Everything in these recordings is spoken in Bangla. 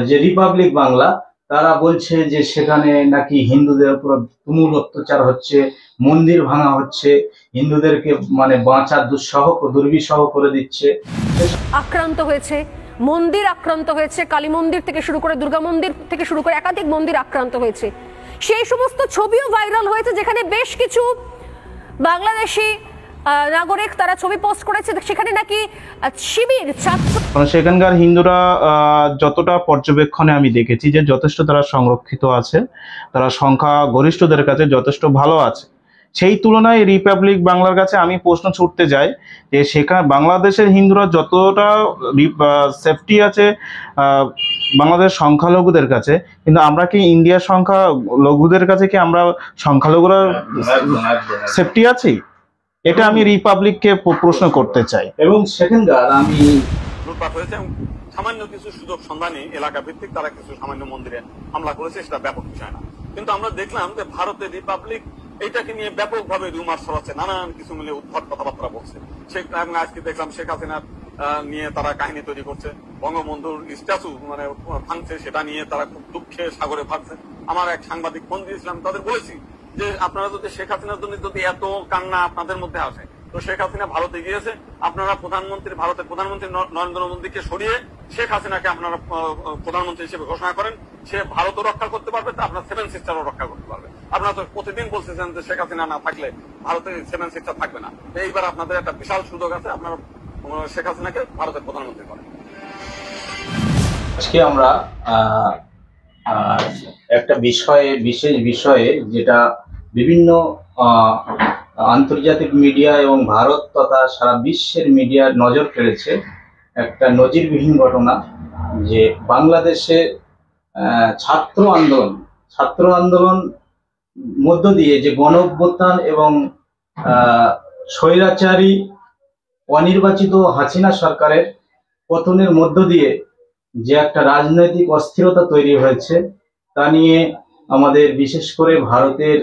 যে রিপাবলিক বাংলা, তারা বলছে যে সেখানে নাকি হিন্দুদের উপর তুমুল অত্যাচার হচ্ছে, মন্দির ভাঙা হচ্ছে, হিন্দুদেরকে মানে বাঁচা দুর্বিষহ করে দিচ্ছে। আক্রান্ত হয়েছে, মন্দির আক্রান্ত হয়েছে, কালী মন্দির থেকে শুরু করে দুর্গা মন্দির থেকে শুরু করে একাধিক মন্দির আক্রান্ত হয়েছে। সেই সমস্ত ছবিও ভাইরাল হয়েছে, যেখানে বেশ কিছু বাংলাদেশি নাগরিক তারা ছবি পোস্ট করেছে, সেখানে নাকি শিবির ছাত্র, সেখানকার হিন্দুরা যতটা পর্যবেক্ষণে আমি দেখেছি যে যথেষ্ট তারা সংরক্ষিত আছে, তারা সংখ্যা গরিষ্ঠদের কাছে যথেষ্ট ভালো আছে। সেই তুলনায় রিপাবলিক বাংলার কাছে আমি প্রশ্ন ছুটতে যাই যে সেখানে বাংলাদেশের হিন্দুরা যতটা সেফটি আছে বাংলাদেশ সংখ্যালঘুদের কাছে, কিন্তু আমরা কি ইন্ডিয়ার সংখ্যালঘুদের কাছে কি আমরা সংখ্যালঘুরা সেফটি আছি? এটা আমি রিপাবলিককে প্রশ্ন করতে চাই। এবং সেখানকার আমি লুটপাট হয়েছে এবং সামান্য কিছু সুযোগ সন্ধানী এলাকা ভিত্তিক তারা কিছু সামান্য মন্দিরে হামলা করেছে, সেটা ব্যাপক বিষয় না। কিন্তু আমরা দেখলাম যে ভারতের রিপাবলিক এটাকে নিয়ে ব্যাপকভাবে রুমার ছড়াচ্ছে, নানান কিছু মিলে উদ্ভট কথাবার্তা বলছে। এবং আজকে দেখলাম শেখ হাসিনা নিয়ে তারা কাহিনী তৈরি করছে, বঙ্গবন্ধুর স্ট্যাচু মানে ভাঙছে, সেটা নিয়ে তারা খুব দুঃখে সাগরে ভাগছে। আমার এক সাংবাদিক ফোন দিয়েছিলাম, তাদের বলেছি যে আপনারা যদি শেখ হাসিনার জন্য যদি এত কান্না আপনাদের মধ্যে আসে, তো শেখ হাসিনা ভারতে গিয়েছে, আপনারা ভারতের প্রধানমন্ত্রী নরেন্দ্র মোদীকে সরিয়ে শেখ হাসিনাকে আপনারা প্রধানমন্ত্রী হিসেবে ঘোষণা করেন, সে ভারতও রক্ষা করতে পারবে, তা আপনার সেভেন সিস্টারও রক্ষা করতে পারবে। আপনারা তো প্রতিদিন বলছেন যে শেখ হাসিনা না থাকলে ভারতের সেভেন সিস্টার থাকবে না। এইবার আপনাদের একটা বিশাল সুযোগ আছে, আপনারা শেখ হাসিনাকে ভারতের প্রধানমন্ত্রী করেন। আজকে আমরা একটা বিশেষ বিষয়ে, যেটা বিভিন্ন আন্তর্জাতিক মিডিয়া এবং ভারত তথা সারা বিশ্বের মিডিয়া নজর কেড়েছে, একটা নজিরবিহীন ঘটনা যে বাংলাদেশে ছাত্র আন্দোলন মধ্য দিয়ে যে গণ অভ্যুত্থান এবং স্বৈরাচারী অনির্বাচিত হাসিনা সরকারের পতনের মধ্য দিয়ে যে একটা রাজনৈতিক অস্থিরতা তৈরি হয়েছে, তা নিয়ে আমাদের বিশেষ করে ভারতের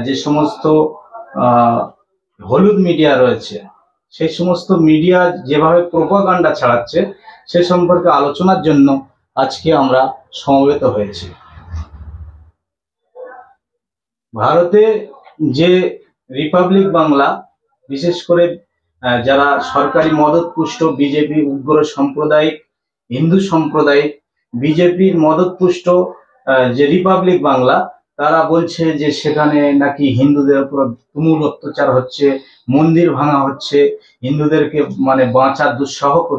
যে সমস্ত হলুদ মিডিয়া রয়েছে, সেই সমস্ত মিডিয়া যেভাবে প্রোপাগান্ডা ছড়াচ্ছে সে সম্পর্কে আলোচনার জন্য আজকে আমরা সমবেত হয়েছি। ভারতে যে রিপাবলিক বাংলা, বিশেষ করে যারা সরকারি মদতপুষ্ট বিজেপি উগ্র সাম্প্রদায়িক হিন্দু সম্প্রদায়িক বিজেপির মদতপুষ্ট যে রিপাবলিক বাংলা, তারা বলছে যে সেখানে নাকি হিন্দুদের উপর তুমুল অত্যাচার হচ্ছে, মন্দির ভাঙা হচ্ছে, হিন্দুদেরকে মানে বাঁচা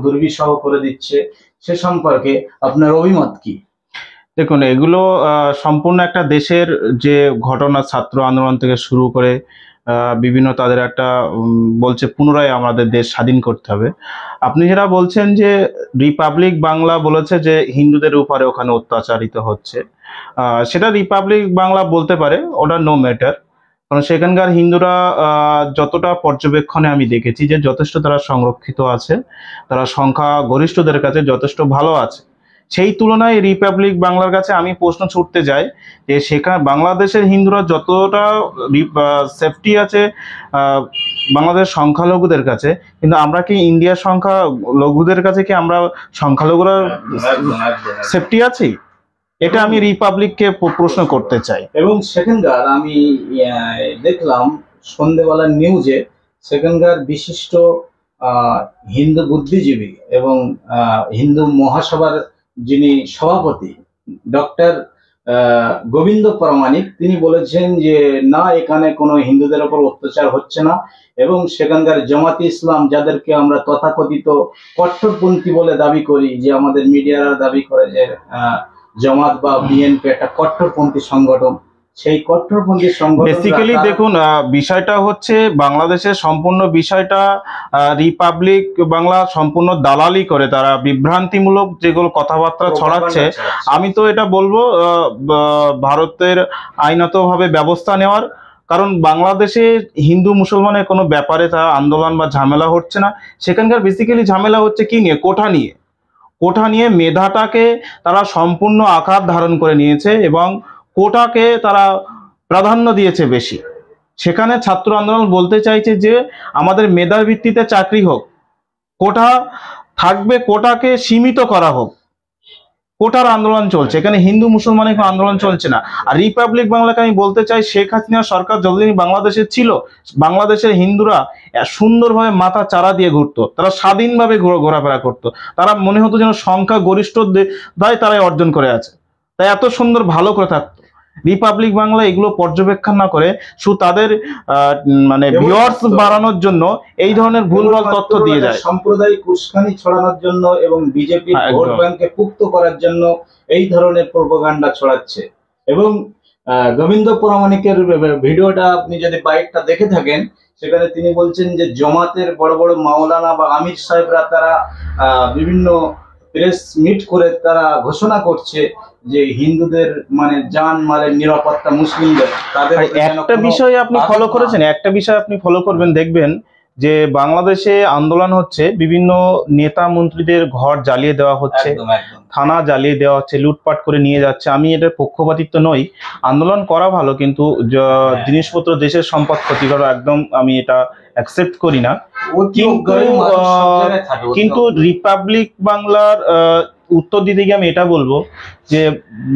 দুর্বিষহ করে দিচ্ছে। সে সম্পর্কে আপনার অভিমত কি? দেখুন, এগুলো সম্পূর্ণ একটা দেশের যে ঘটনা, ছাত্র আন্দোলন থেকে শুরু করে বিভিন্ন তাদের একটা বলছে পুনরায় আমাদের দেশ স্বাধীন করতে হবে। আপনি যেটা বলছেন যে রিপাবলিক বাংলা বলেছে যে হিন্দুদের উপরে ওখানে অত্যাচারিত হচ্ছে, সেটা রিপাবলিক বাংলা বলতে পারে, ওটা নো ম্যাটার। কারণ সেখানকার হিন্দুরা যতটা পর্যবেক্ষণে আমি দেখেছি যে যথেষ্ট তারা সংরক্ষিত আছে, তারা সংখ্যা গরিষ্ঠদের কাছে যথেষ্ট ভালো আছে। সেই তুলনায় রিপাবলিক বাংলার কাছে আমি প্রশ্ন ছুটতে যাই যে সেখানে বাংলাদেশের হিন্দুরা যতটা সেফটি আছে বাংলাদেশ সংখ্যালঘুদের কাছে, কিন্তু আমরা কি ইন্ডিয়ার সংখ্যালঘুদের কাছে কি আমরা সংখ্যালঘুরা সেফটি আছি? এটা আমি রিপাবলিককে প্রশ্ন করতে চাই। এবং সেখানকার আমি দেখলাম সন্ধ্যেবেলার নিউজে, সেখানকার বিশিষ্ট হিন্দু বুদ্ধিজীবী এবং হিন্দু মহাসভার যিনি সভাপতি ডক্টর গোবিন্দ প্রামাণিক, তিনি বলেছেন যে না, এখানে কোনো হিন্দুদের উপর অত্যাচার হচ্ছে না। এবং সেখানকার জামাতে ইসলাম, যাদেরকে আমরা তথাকথিত কট্টরপন্থী বলে দাবি করি, যে আমাদের মিডিয়ারা দাবি করে যে জামাত বা বিএনপি একটা কট্টরপন্থী সংগঠন, সেই কট্টরপন্থী সংগঠন বেসিক্যালি দেখুন, বিষয়টা হচ্ছে বাংলাদেশের সম্পূর্ণ বিষয়টা রিপাবলিক বাংলা সম্পূর্ণ দালালি করে, তারা বিভ্রান্তিমূলক যেগুলো কথাবার্তা ছড়াচ্ছে। আমি তো এটা বলবো ভারতের আইনতভাবে ব্যবস্থা নেওয়ার, কারণ বাংলাদেশে হিন্দু মুসলমানের কোনো ব্যাপারে তারা আন্দোলন বা ঝামেলা হচ্ছে না। সেখানকার বেসিক্যালি ঝামেলা হচ্ছে কি নিয়ে? কোঠা নিয়ে মেধাটাকে তারা সম্পূর্ণ আকার ধারণ করে নিয়েছে এবং কোটাকে তারা প্রাধান্য দিয়েছে বেশি। সেখানে ছাত্র আন্দোলন বলতে চাইছে যে আমাদের মেধার ভিত্তিতে চাকরি হোক, কোটা থাকবে, কোটাকে সীমিত করা হোক। কোটার আন্দোলন চলছে, এখানে হিন্দু মুসলমানের কোনো আন্দোলন চলছে না। আর রিপাবলিক বাংলাকে আমি বলতে চাই, শেখ হাসিনা সরকার যতদিন বাংলাদেশে ছিল, বাংলাদেশের হিন্দুরা সুন্দরভাবে মাথা চারা দিয়ে ঘুরতো, তারা স্বাধীনভাবে ঘোরাফেরা করতো, তারা মনে হতো যেন সংখ্যা গরিষ্ঠ দায় তারাই অর্জন করে আছে, তাই এত সুন্দর ভালো করে থাকতো। রিপাবলিক বাংলা এগুলো পর্যবেক্ষণ না করে শুধু তাদের মানে ভিউয়ার্স বাড়ানোর জন্য এই ধরনের ভুলভাল তথ্য দিয়ে যায়, সাম্প্রদায়িক উস্কানি ছড়ানোর জন্য এবং বিজেপি ভোট ব্যাংকে পুক্ত করার জন্য এই ধরনের প্রোপাগান্ডা ছড়াচ্ছে। এবং গোবিন্দ প্রামাণিকের ভিডিওটা আপনি যদি বাইকটা দেখে থাকেন, সেখানে তিনি বলছেন যে জমাতের বড় বড় মাওলানা বা আমির সাহেবরা তারা বিভিন্ন প্রেস মিট করে তারা ঘোষণা করছে যে হিন্দুদের মানে জান মালের নিরাপত্তা, মুসলিমদের তাদের একটা বিষয় আপনি ফলো করেছেন, একটা বিষয় আপনি ফলো করবেন, দেখবেন যে বাংলাদেশে আন্দোলন হচ্ছে, বিভিন্ন নেতা মন্ত্রীদের ঘর জ্বালিয়ে দেওয়া হচ্ছে, থানা জ্বালিয়ে দেওয়া হচ্ছে, লুটপাট করে নিয়ে যাচ্ছে। আমি এটার পক্ষপাতিত্ব নই, আন্দোলন করা ভালো, কিন্তু জিনিসপত্র দেশের সম্পদ ক্ষতি করা একদম আমি এটা অ্যাকসেপ্ট করি না। কিন্তু রিপাবলিক বাংলার উত্তর দিতে গিয়ে আমি এটা বলবো যে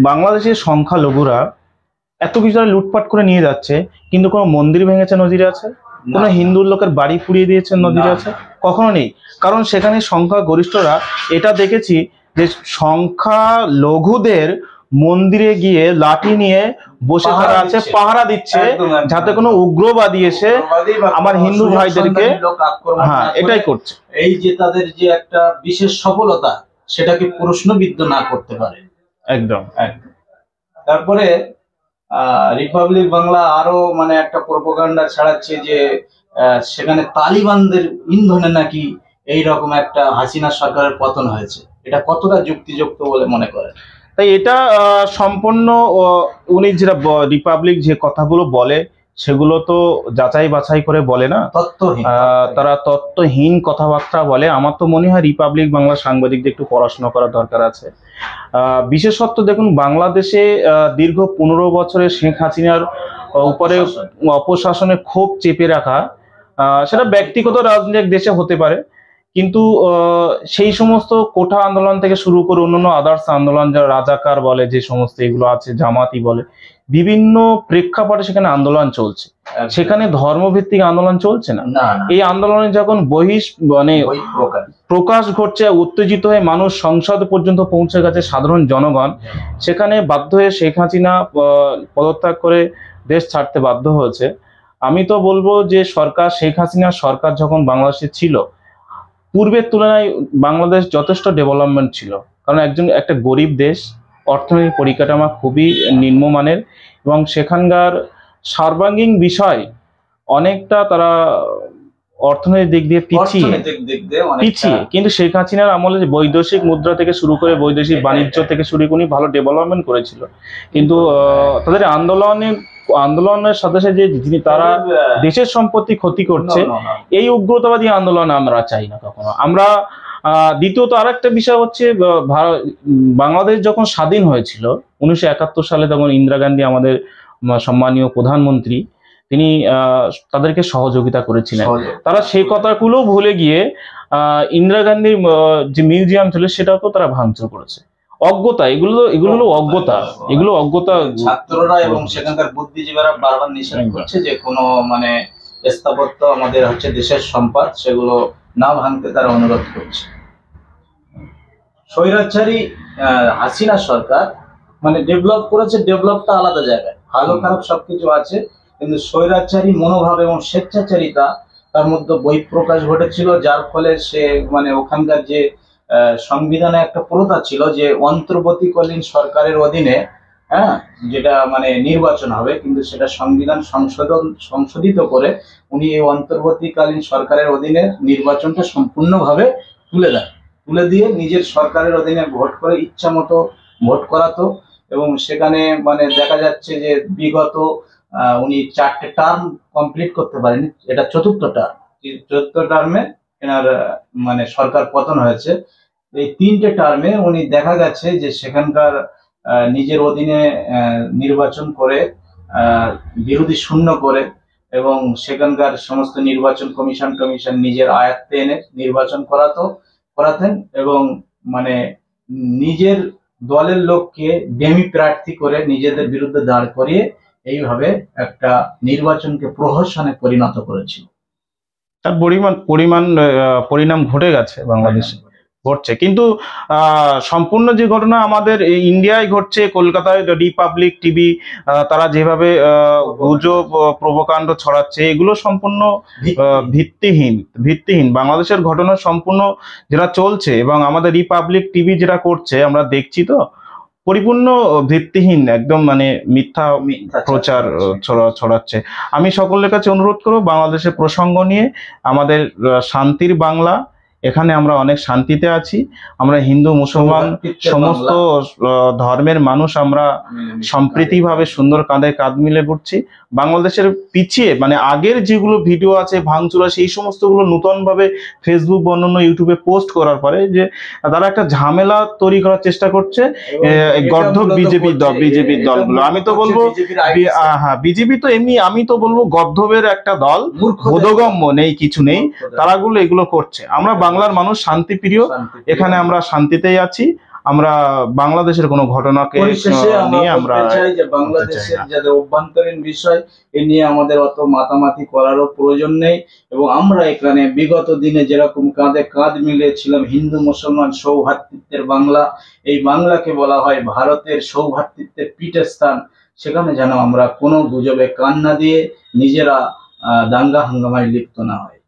বাংলাদেশের সংখ্যালঘুরা এত কিছু লুটপাট করে নিয়ে যাচ্ছে, কিন্তু কোনো মন্দির ভেঙেছে নদীরে আছে? কোনো হিন্দু লোকের বাড়ি পুড়িয়ে দিয়েছে নদীরে আছে? কখনো নেই। কারণ সেখানে সংখ্যা গরিষ্ঠরা এটা দেখেছি যে সংখ্যালঘুদের মন্দিরে গিয়ে লাঠি নিয়ে বসে তারা আছে, পাহারা দিচ্ছে, যাতে কোনো উগ্রবাদী এসে আমার হিন্দু ভাইদেরকে, হ্যাঁ এটাই করছে। এই যে তাদের যে একটা বিশেষ সফলতা, সেটাকে প্রশ্নবিদ্ধ না করতে পারে। একদম। তারপরে রিপাবলিক বাংলা আরো মানে একটা প্রোপাগান্ডা ছড়াচ্ছে যে সেখানে তালিবানদের ইন্ধনে নাকি এই রকম একটা হাসিনা সরকারের পতন হয়েছে। এটা কতটা যুক্তিযুক্ত বলে মনে করেন? তাই এটা সম্পূর্ণ উনি যেটা রিপাবলিক যে কথাগুলো বলে সেগুলো তো যাচাই বাছাই করে বলে না, তথ্যহীন, তারা তথ্যহীন কথাবার্তা বলে। আমার তো মনে হয় রিপাবলিক বাংলা সাংবাদিকদের একটু পড়াশোনা করার দরকার আছে। বিশেষত দেখুন, বাংলাদেশে দীর্ঘ 15 বছরে শেখ হাসিনার উপরে অপশাসনে ক্ষোভ চেপে রাখা, সেটা ব্যক্তিগত রাজনৈতিক দেশে হতে পারে, কিন্তু সেই সমস্ত কোঠা আন্দোলন থেকে শুরু করে অন্যান্য আদার্স আন্দোলন, যারা রাজাকার বলে, যে সমস্ত এগুলো আছে, জামাতি বলে, বিভিন্ন প্রেক্ষাপটে সেখানে আন্দোলন চলছে। সেখানে ধর্মভিত্তিক আন্দোলন চলছে না। এই আন্দোলনে যখন মানে প্রকাশ ঘটছে, উত্তেজিত হয়ে মানুষ সংসদ পর্যন্ত পৌঁছে গেছে, সাধারণ জনগণ, সেখানে বাধ্য হয়ে শেখ হাসিনা পদত্যাগ করে দেশ ছাড়তে বাধ্য হয়েছে। আমি তো বলবো যে সরকার, শেখ হাসিনা সরকার যখন বাংলাদেশে ছিল, পূর্বের তুলনায় বাংলাদেশ যথেষ্ট ডেভেলপমেন্ট ছিল। কারণ একটা গরিব দেশ, অর্থনৈতিক পরিকাঠামো খুবই নিম্নমানের, এবং সেখানকার সর্বাঙ্গীন বিষয় অনেকটা তারা অর্থনৈতিক দিক দিয়ে পিছিয়ে। কিন্তু শেখ হাসিনার আমলে বৈদেশিক মুদ্রা থেকে শুরু করে বৈদেশিক বাণিজ্য থেকে শুরু করে ভালো ডেভেলপমেন্ট করেছিল। কিন্তু তাদের আন্দোলনের সাথে সাথে যিনি তারা দেশের সম্পত্তি ক্ষতি করছে, এই উগ্রতাবাদী আন্দোলন আমরা চাই না কখনো। আমরা দ্বিতীয়ত আর একটা বিষয় হচ্ছে, বাংলাদেশ যখন স্বাধীন হয়েছিল 1971 সালে, তখন ইন্দিরা গান্ধী আমাদের সম্মানীয় প্রধানমন্ত্রী, তিনি তাদেরকে সহযোগিতা করেছিলেন। তারা সেই কথাগুলো ভুলে গিয়ে ইন্দিরা গান্ধীর যে মিউজিয়াম ছিল সেটাকেও তারা ভাঙচুর করেছে। অজ্ঞতা, এগুলো অজ্ঞতা। ছাত্ররা এবং সেখানকার বুদ্ধিজীবীরা বারবার নিষেধ করছে যে কোনো মানে স্থাপত্য আমাদের হচ্ছে দেশের সম্পদ, সেগুলো না ভাঙতে তারা অনুরোধ করছে। স্বৈরাচারী হাসিনা সরকার মানে ডেভেলপ করেছে, ডেভেলপটা আলাদা জায়গায়, ভালো খারাপ সবকিছু আছে, কিন্তু স্বৈরাচারী মনোভাব এবং স্বেচ্ছাচারিতা তার মধ্যে বহিঃপ্রকাশ ঘটেছিল, যার ফলে সে মানে ওখানকার যে সংবিধানে একটা প্রথা ছিল যে অন্তর্বর্তীকালীন সরকারের অধীনে, হ্যাঁ, যেটা মানে নির্বাচন হবে, কিন্তু সেটা সংবিধান সংশোধিত করে উনি এই অন্তর্বর্তীকালীন সরকারের অধীনে নির্বাচনটা সম্পূর্ণভাবে তুলে দিয়ে নিজের সরকারের অধীনে ভোট করে ইচ্ছা মতো ভোট করাতো। এবং সেখানে মানে দেখা যাচ্ছে যে বিগত উনি 4টে টার্ম কমপ্লিট করতে পারেনি, এটা চতুর্থ টার্মে এনার মানে সরকার পতন হয়েছে। এই 3টে টার্মে উনি দেখা গেছে যে সেখানকার নিজের অধীনে নির্বাচন করে, বিরোধী শূন্য করে, এবং সেখানকার সমস্ত নির্বাচন কমিশন নিজের আয়ত্তে এনে নির্বাচন করাতেন, এবং মানে নিজের দলের লোককে ডেমি প্রার্থী করে নিজেদের বিরুদ্ধে দাঁড় করিয়ে এইভাবে একটা নির্বাচনকে প্রহসনে পরিণত করেছিল। তার পরিণাম ঘটে গেছে বাংলাদেশে, ঘটছে। কিন্তু সম্পূর্ণ যে ঘটনা আমাদের ইন্ডিয়ায় ঘটছে, কলকাতায় রিপাবলিক টিভি তারা যেভাবে গুজব প্রবকাণ্ড ছড়াচ্ছে, এগুলো সম্পূর্ণ ভিত্তিহীন। বাংলাদেশের ঘটনা সম্পূর্ণ যেটা চলছে এবং আমাদের রিপাবলিক টিভি যেটা করছে আমরা দেখছি, তো পরিপূর্ণ ভিত্তিহীন, একদম মানে মিথ্যা প্রচার ছড়াচ্ছে। আমি সকলের কাছে অনুরোধ করব, বাংলাদেশের প্রসঙ্গ নিয়ে আমাদের শান্তির বাংলা, এখানে আমরা অনেক শান্তিতে আছি। আমরা হিন্দু মুসলমান সমস্ত ধর্মের মানুষ আমরা সম্প্রীতিভাবে সুন্দর কাঁধে কাঁধ মিলে ঘুরছি। বাংলাদেশের পিছিয়ে মানে আগের যেগুলো ভিডিও আছে ভাঙচুরা, সেই সমস্তগুলো নূতনভাবে ফেসবুক অন্যান্য ইউটিউবে পোস্ট করার পরে যে তারা একটা ঝামেলা তৈরি করার চেষ্টা করছে গর্ধব বিজেপির দলগুলো। আমি তো বলবো হ্যাঁ, বিজেপি তো এমনি, আমি তো বলবো গর্ধবের একটা দল, বোধগম্য নেই, কিছু নেই, তারাগুলো এগুলো করছে। আমরা বাংলার মানুষ শান্তিপ্রিয়, এখানে আমরা শান্তিতেই আছি। আমরা বাংলাদেশের কোনো ঘটনাকে নিয়ে আমরা বাংলাদেশের যাদের অভ্যন্তরীণ বিষয় এ নিয়ে আমাদের অত মাতামাতি করারও প্রয়োজন নেই। এবং আমরা এখানে বিগত দিনে যেরকম কাঁধে কাঁধ মিলিয়েছিলাম, হিন্দু মুসলমান সৌভ্রাতৃত্বের বাংলা, এই বাংলাকে বলা হয় ভারতের সৌভ্রাতৃত্বের পীঠস্থান। সেখানে যেন আমরা কোনো গুজবে কান না দিয়ে নিজেরা দাঙ্গা হাঙ্গামায় লিপ্ত না হয়।